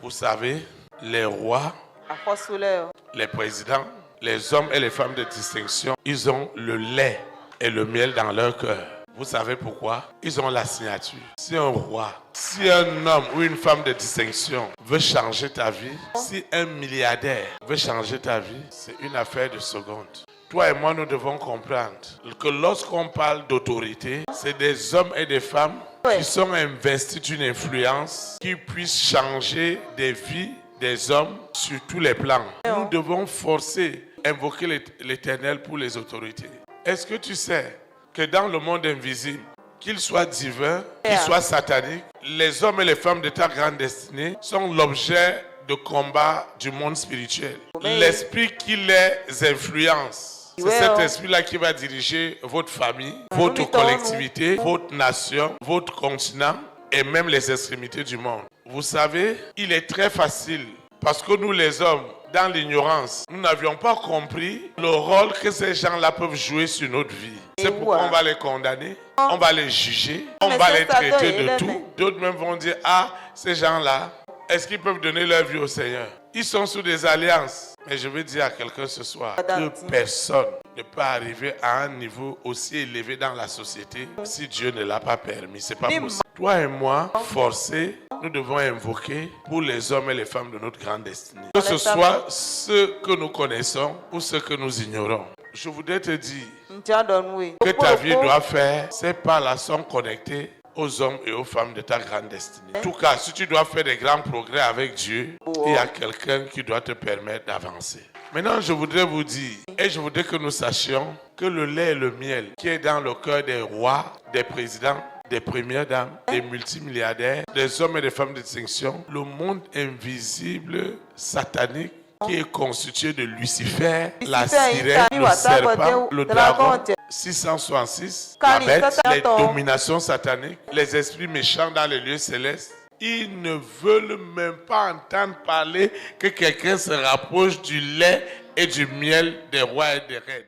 Vous savez, les rois, les présidents, les hommes et les femmes de distinction, ils ont le lait et le miel dans leur cœur. Vous savez pourquoi? Ils ont la signature. Si un roi, si un homme ou une femme de distinction veut changer ta vie, si un milliardaire veut changer ta vie, c'est une affaire de seconde. Toi et moi, nous devons comprendre que lorsqu'on parle d'autorité, c'est des hommes et des femmes qui sont investis d'une influence qui puisse changer des vies des hommes sur tous les plans. Nous devons invoquer l'Éternel pour les autorités. Est-ce que tu sais que dans le monde invisible, qu'il soit divin, qu'il soit satanique, les hommes et les femmes de ta grande destinée sont l'objet de combat du monde spirituel. L'esprit qui les influence, c'est cet esprit-là qui va diriger votre famille, votre collectivité, votre nation, votre continent et même les extrémités du monde. Vous savez, il est très facile parce que nous les hommes, dans l'ignorance, nous n'avions pas compris le rôle que ces gens-là peuvent jouer sur notre vie. C'est pourquoi on va les condamner, on va les juger, on va les traiter de tout. D'autres même vont dire, ah, ces gens-là, est-ce qu'ils peuvent donner leur vie au Seigneur? Ils sont sous des alliances. Mais je veux dire à quelqu'un ce soir que personne ne peut arriver à un niveau aussi élevé dans la société si Dieu ne l'a pas permis. C'est pas possible. Toi et moi, forcés, nous devons invoquer pour les hommes et les femmes de notre grande destinée. Que ce soit ceux que nous connaissons ou ceux que nous ignorons. Je voudrais te dire que ta vie doit faire, ces pas-là sont connectés aux hommes et aux femmes de ta grande destinée. En tout cas, si tu dois faire des grands progrès avec Dieu, il y a quelqu'un qui doit te permettre d'avancer. Maintenant, je voudrais vous dire, et je voudrais que nous sachions que le lait et le miel qui est dans le cœur des rois, des présidents, des premières dames, des multimilliardaires, des hommes et des femmes de distinction, le monde invisible, satanique, qui est constitué de Lucifer, la sirène, le serpent, le dragon, 666, la bête, les dominations sataniques, les esprits méchants dans les lieux célestes. Ils ne veulent même pas entendre parler que quelqu'un se rapproche du lait et du miel des rois et des reines.